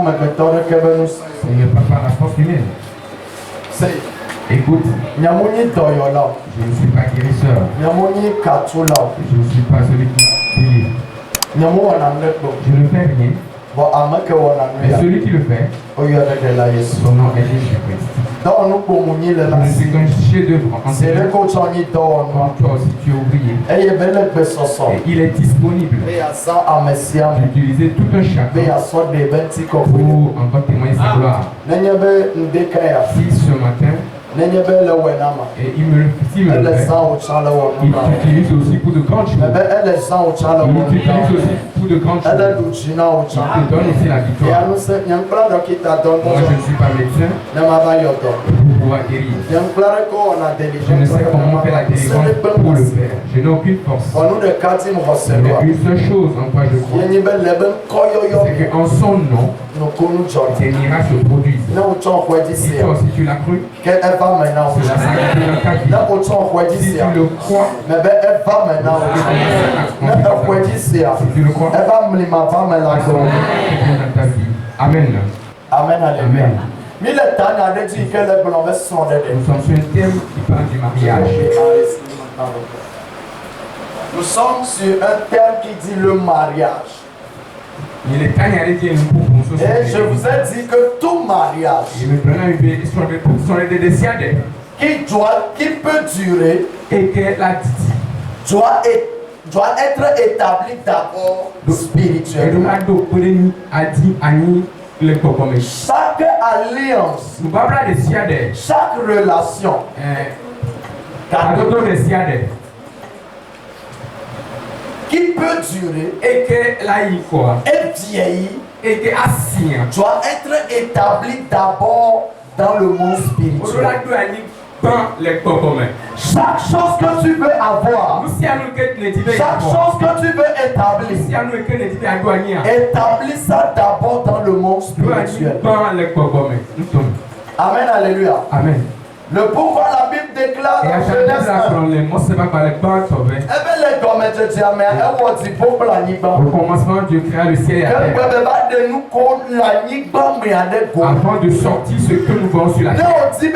Ce n'est pas par la force humaine. Écoute, je ne suis pas guérisseur. Je ne suis pas celui qui délivre. Je ne fais rien. Mais celui qui le fait, son nom est Jésus-Christ. Je ne suis qu'un chef-d'œuvre en ce moment. Quand toi aussi tu es ouvrier, et il est disponible d'utiliser tout un chacun pour encore témoigner sa gloire. Si ce matin, et s'il me le fait, il l'utilise aussi pour de grandes choses. Il l'utilise aussi pour de grandes choses. Il te donne aussi la victoire. Moi, je ne suis pas médecin pour pouvoir guérir. Je ne sais comment faire la délivrance pour le faire. Je n'ai aucune force. Mais une seule chose en quoi je crois, c'est qu'en son nom, des miracles se produisent. Et toi aussi tu l'as cru, cela s'accomplit dans ta vie. Si tu le crois, si tu le crois, amen. Amen. Amen. Nous sommes sur un thème qui parle du mariage. Nous sommes sur un thème qui dit le mariage. Et je vous ai dit que tout mariage qui peut durer doit être établi d'abord spirituellement. Chaque alliance, chaque relation qui peut durer et vieillir doit être établi d'abord dans le monde spirituel. Chaque chose que tu veux avoir, chaque chose que tu veux établir, établis ça d'abord dans le monde spirituel. Amen, alléluia. Amen. Le pourquoi la Bible déclare dans Genèse 1. Au commencement, Dieu créa le ciel et la terre. Avant de sortir ce que nous voyons sur la terre. Si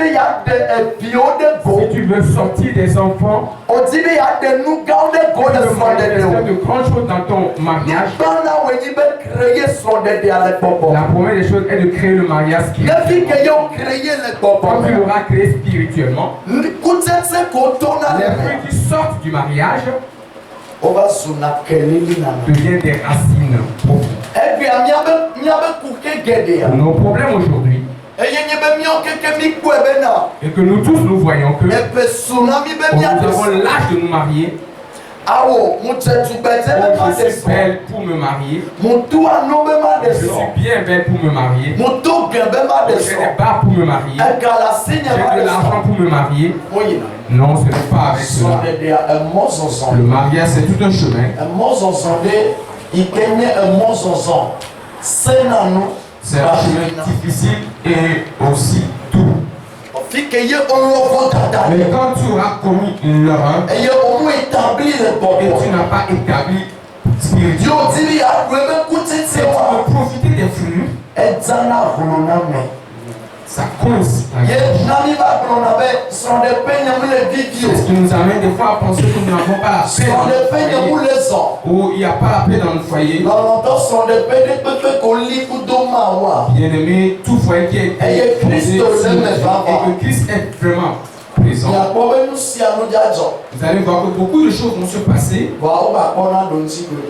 tu veux sortir des enfants, il y a de grandes choses dans ton mariage. La première des choses est de créer le mariage spirituel. Quand tu l'auras créé spirituellement, les fruits qui sortent du mariage deviennent des racines profondes. Nos problèmes aujourd'hui, et que nous tous nous voyons que nous avons l'âge de nous marier. Je suis belle pour me marier. Je suis bien belle pour me marier. J'ai des barres pour me marier. J'ai de l'argent pour me marier. Non, ce n'est pas avec cela. Le mariage, c'est tout un chemin. C'est un chemin difficile et aussi doux. Mais quand tu auras commis une erreur et tu n'as pas établi spirituellement, et tu veux profiter des fruits, ça cause. C'est ce qui nous amène des fois à penser que nous n'avons pas la paix dans le foyer, ou il n'y a pas la paix dans le foyer. Bien aimé, tout foyer qui est posé et que Christ est vraiment présent. Vous allez voir que beaucoup de choses vont se passer,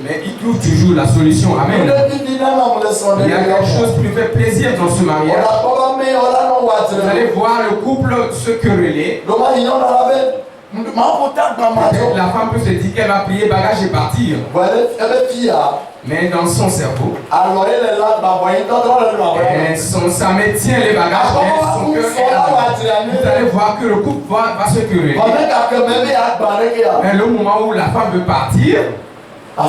mais il trouve toujours la solution. Amen. Il y a quelque chose qui nous fait plaisir dans ce mariage. Vous allez voir le couple se quereller. La femme peut se dire qu'elle va plier bagage et partir. Mais dans son cerveau, ça maintient les bagages, mais son cœur est là. Vous allez voir que le couple va se quereller. Mais le moment où la femme veut partir, et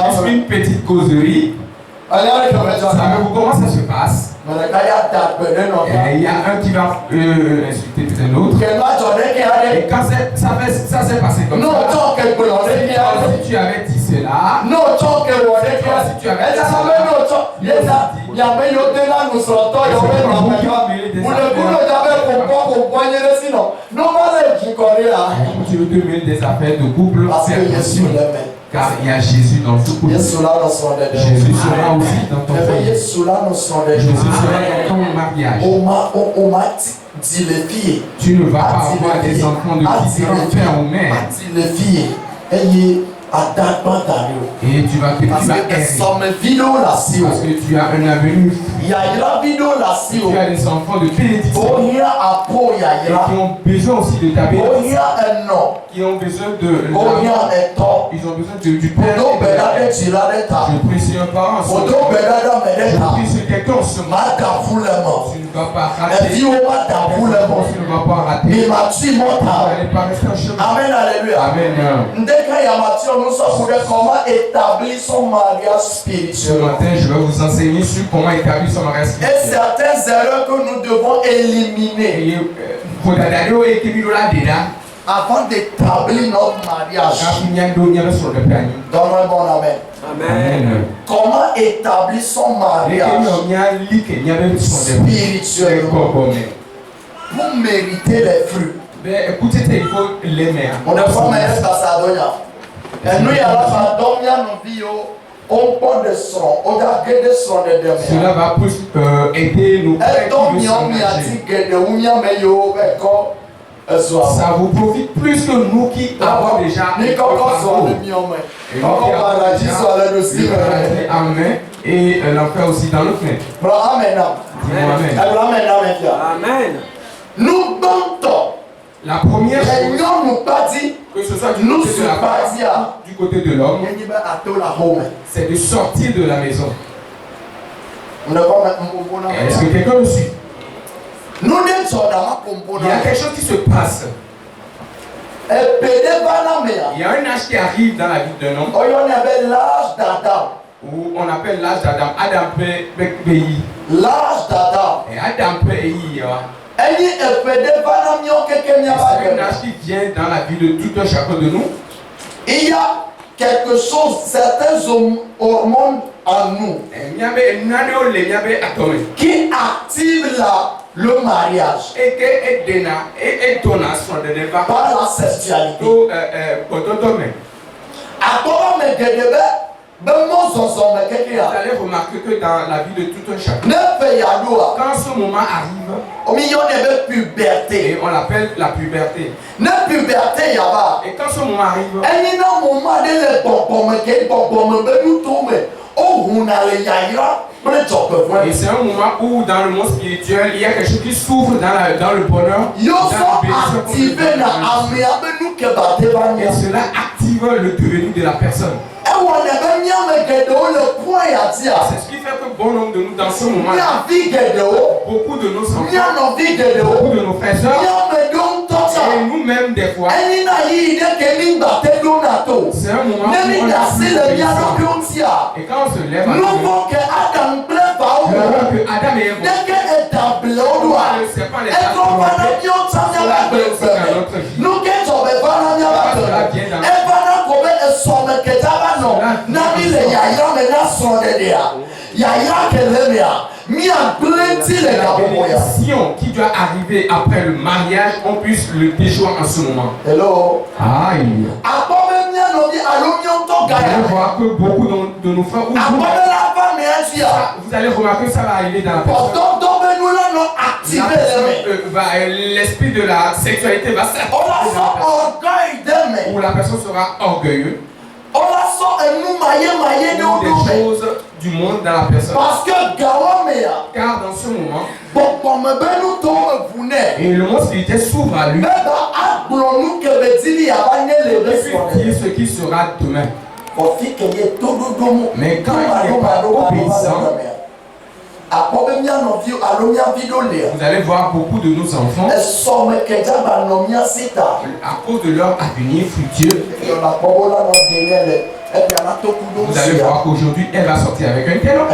juste une petite causerie, savez-vous comment ça se passe? Il y a un qui va insulter un autre. Et quand ça s'est passé comme ça, si tu avais dit cela, si tu avais dit cela, Tu veux te mêler des affaires de couple. Car il y a Jésus dans ce couple. Jésus sera aussi dans ton foyer. Jésus sera dans ton mariage. Tu ne vas pas avoir des enfants de fils grands frères ou mères. Et tu vas errer. Parce que tu as un avenir. Tu as des enfants de bénédiction. Qui ont besoin aussi de ta bénédiction. Qui ont besoin de ils ont besoin du père. Je prie sur un parent. Je prie sur quelqu'un ce matin. Tu ne vas pas rater. Tu ne vas pas rater. Tu n'allais pas rester en chemin. Amen, alléluia. Amen. Comment établir son mariage Ce spirituel. matin, je vais vous enseigner sur comment établir son mariage Et spirituel. certaines erreurs que nous devons éliminer avant d'établir notre mariage. Donne-moi un bon amen. Amen. Comment établir son mariage spirituellement? Vous méritez les fruits. Écoutez, il faut l'aimer. On ne peut pas mettre ça à Donia. Et nous, il y a la Donia, nous vivons. On peut de son, on a gagné son de demain. Cela va plus aider nos frères qui veulent s'engager. Ça vous profite plus que nous qui avons déjà. Amen. Et l'enfer aussi dans notre main. Amen. Nous bantons. La première chose, que ce soit du côté de l'homme, c'est de sortir de la maison. Est-ce que quelqu'un me suit? Il y a quelque chose qui se passe. Il y a un âge qui arrive dans la vie d'un homme. Où on appelle l'âge d'Adam. Adam peut payer. L'âge d'Adam. Et Adam peut payer. C'est un âge qui vient dans la vie de tout un chacun de nous. Il y a quelque chose, certaines hormones en nous qui activent le mariage par la sexualité. Vous allez remarquer que dans la vie de tout un chacun, quand ce moment arrive, et on l'appelle la puberté. Et quand ce moment arrive, et c'est un moment où dans le monde spirituel, il y a quelque chose qui s'ouvre dans le bonheur. Et cela active le devenu de la personne. C'est ce qui fait que bon nombre de nous dans ce moment-là, beaucoup de nos enfants, beaucoup de nos frères et sœurs, et nous-mêmes des fois, c'est un moment où on a et quand on se lève, que Adam et Ève, c'est pas les bénédiction qui doit arriver après le mariage, on puisse le déjouer en ce moment. Hello. Aïe. Vous allez voir que beaucoup de nos frères, vous allez remarquer que ça va arriver dans la personne. L'esprit de la sexualité va s'activer où la personne sera orgueilleuse. Des choses du monde dans la personne. Parce que car dans ce moment, et le monde spirituel s'ouvre à lui. Dire ce qui sera demain. Mais quand il n'est pas obéissant, vous allez voir beaucoup de nos enfants, à cause de leur avenir fructueux, vous allez voir qu'aujourd'hui elle va sortir avec un tel homme,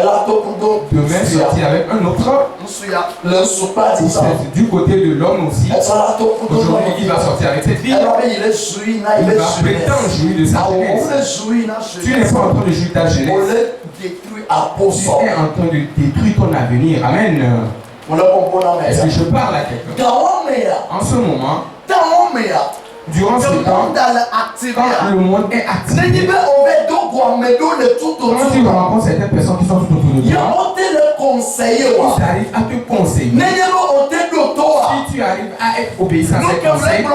demain sortir avec un autre homme. Du côté de l'homme aussi, aujourd'hui il va sortir avec cette fille, il va prétendre jouir de sa jeunesse. Tu n'es pas en train de jouir ta jeunesse, est en train de détruire ton avenir. Amen. Est-ce que je parle à quelqu'un? En ce moment, durant ce temps, quand le monde est activé, quand tu rencontres certaines personnes qui sont tout autour de toi, ils arrivent à te conseiller. Si tu arrives à être obéissant à ces conseils,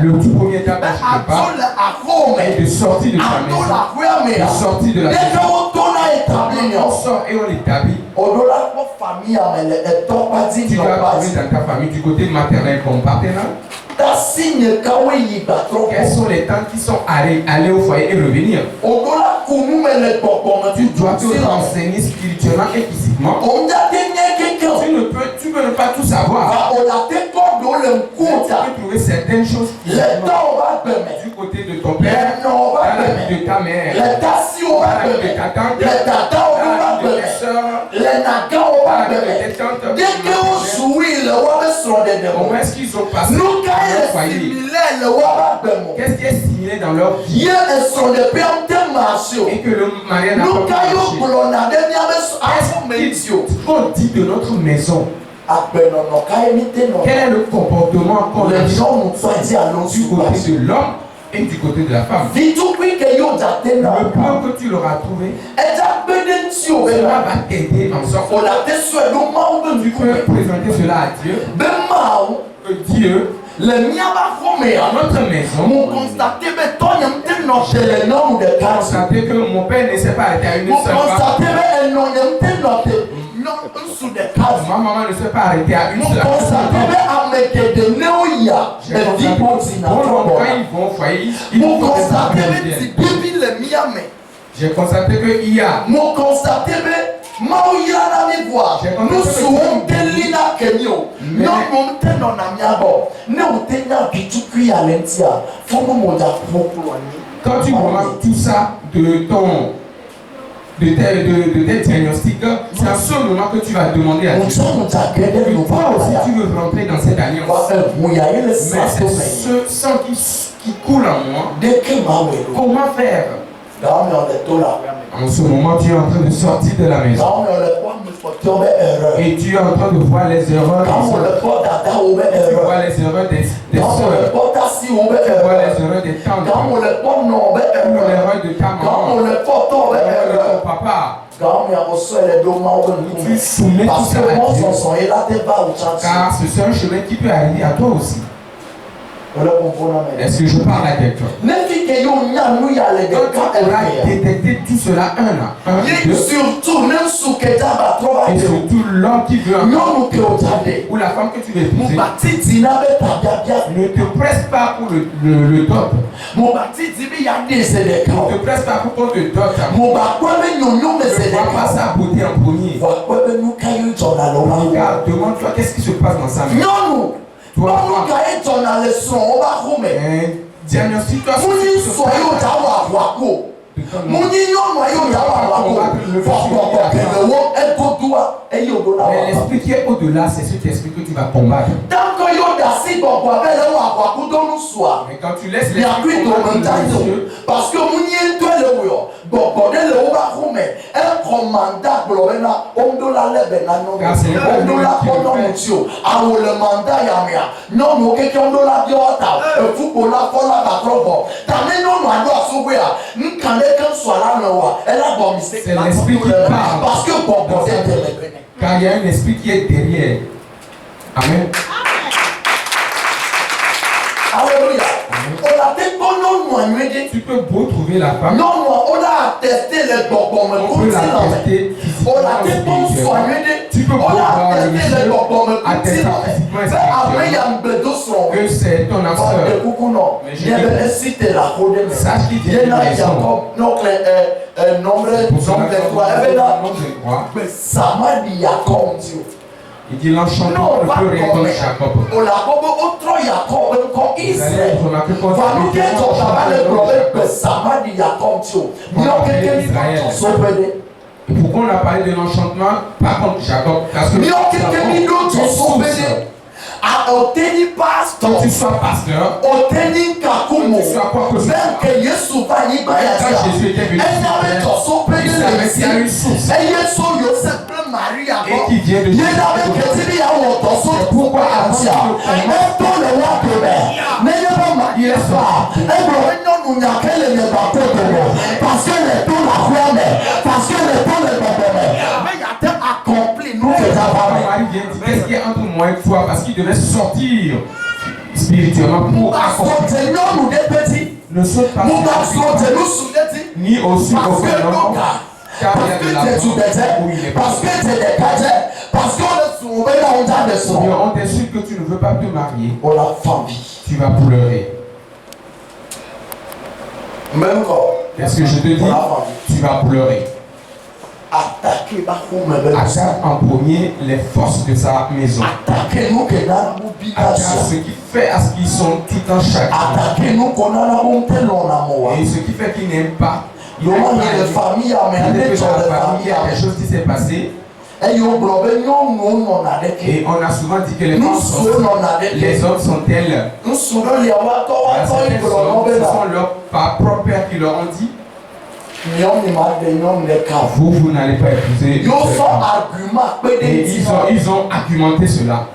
le tout premier étape dont je te parle est de sortir de ta maison, de sortir de la maison. On sort et on l'établit. Tu dois trouver dans ta famille du côté maternel comme partenaire. Quels sont les temps qui sont allés au foyer et revenir? Tu dois te renseigner spirituellement et physiquement. Tu peux ne pas tout savoir. Tu peux trouver certaines choses du côté de ton père, dans la vie de ta mère, dans la vie de ta tante, dans la vie de tes soeurs, dans la vie de tes tantes. Comment est-ce qu'ils ont passé dans leur foyer? Qu'est-ce qui est similaire dans leur vie? Et que le mariage n'a pas marché. Qu'est-ce qu'on dit de notre maison? Quel est le comportement qu'on a du côté de l'homme et du côté de la femme? Le plan que tu l'auras trouvé, cela va t'aider en sorte que tu peux présenter cela à Dieu. Que Dieu, notre maison, constater que mon père ne s'est pas arrêté à une seule femme. Ma maman ne s'est pas arrêtée à une seule femme. Quand ils vont au foyer, ils vont j'ai constaté qu'il y a. Quand tu remarques tout ça de tes diagnostics, c'est à ce moment que tu vas demander à Dieu. Et toi aussi tu veux rentrer dans cette alliance. Mais c'est ce sang qui coule en moi. Comment faire? En ce moment, tu es en train de sortir de la maison. Et tu es en train de voir les erreurs des soeurs. Tu vois les erreurs des soeurs. Tu vois les erreurs des tantes. L'erreur de ta maman. L'erreur de ton papa. Tu soumets tout ça à Dieu. Car c'est un chemin qui peut arriver à toi aussi. Est-ce que je parle à quelqu'un? Quand tu auras détecté tout cela un, deux, et surtout l'homme qui veut ou la femme que tu veux épouser, ne te presse pas pour le dot. Ne te presse pas pour qu'on te dote. Ne vois pas sa beauté en premier. Regarde, demande-toi qu'est-ce qui se passe dans sa vie. Diagnostique-toi ce qui se passe. Mais l'esprit qui est au-delà, c'est cet esprit que tu vas combattre. Mais quand tu laisses l'esprit parce que c'est l'esprit qui parle. Parce que car il y a un esprit qui est derrière. Amen. Alléluia. Tu peux beau trouver la femme. On a testé les bonbons. On peut la tester physiquement. Tu peux beau voir le monsieur attester physiquement que c'est ton âme sœur. Mais je dis, sache qu'il y a une raison. Il dit l'enchantement ne peut rien contre Jacob. Pourquoi on a parlé de l'enchantement pas contre Jacob? Parce que Que tu sois pasteur, que tu sois quoi que ce soit. Quand Jésus était venu, il savait qu'il y a une source et qui vient de Dieu. C'est pourquoi avant il est sorti. Qu'est-ce qu'il y a entre moi et toi? Parce qu'il devait sortir spirituellement pour accomplir. Ne saute pas ni aussi au fond, car il y a de l'argent où il est parce que tu es des cadets, parce qu'on est sûr que tu ne veux pas te marier. Tu vas pleurer. Qu'est-ce que je te dis? Tu vas pleurer. Attaque en premier les forces de sa maison. Attaque ce qui fait à ce qu'ils sont tout en chacun. Et ce qui fait qu'ils n'aiment pas. Il y a des familles, il y a des choses qui s'est passées. Et on a souvent dit que les hommes sont tels. Ce sont leurs propres pères qui leur ont dit. Vous n'allez pas épouser. Et ils ont argumenté cela.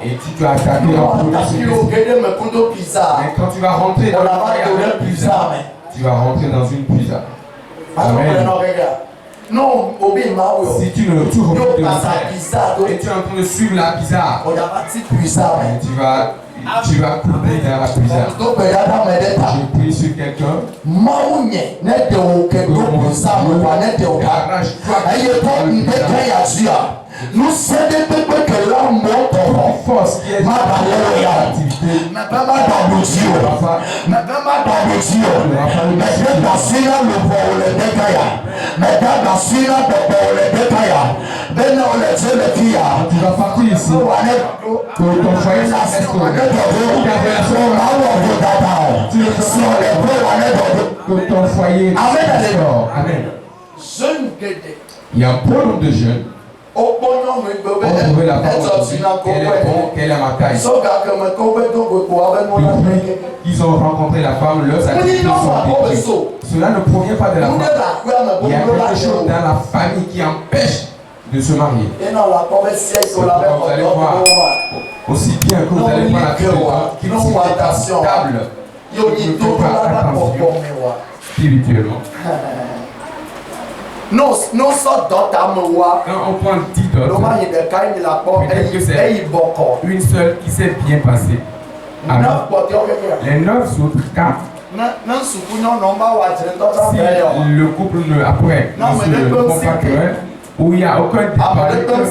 Et tu dois attaquer en premier. Mais quand tu vas rentrer dans tu vas rentrer dans une puissance. Amen. Si tu refais de le faire et tu es en train de suivre la bizarre, tu vas couper dans la bizarre. Je prie sur quelqu'un. Nous sommes des peuples que l'homme montre force qui est il y a un bon nombre de jeunes. On trouvait la femme qu'elle est à ma taille. Ils ont rencontré la femme, leurs activités sont détruites. Cela ne provient pas de la femme. Il y a quelque chose dans la famille qui empêche de se marier. Vous allez voir, aussi bien que vous allez voir la fille qui est stable, qui ne peut pas attention spirituellement. Non, sort dans ta mémoire. Quand on prend 10 d'autres, peut-être que c'est une seule qui s'est bien passée. Alors, les 9 autres cas, si le couple après ne se comprend pas cruel, où il n'y a aucun départ, ou quelqu'un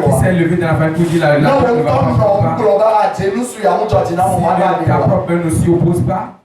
qui s'est levé dans la famille qui dit la femme ne va pas. Si ta propre ne s'y oppose pas,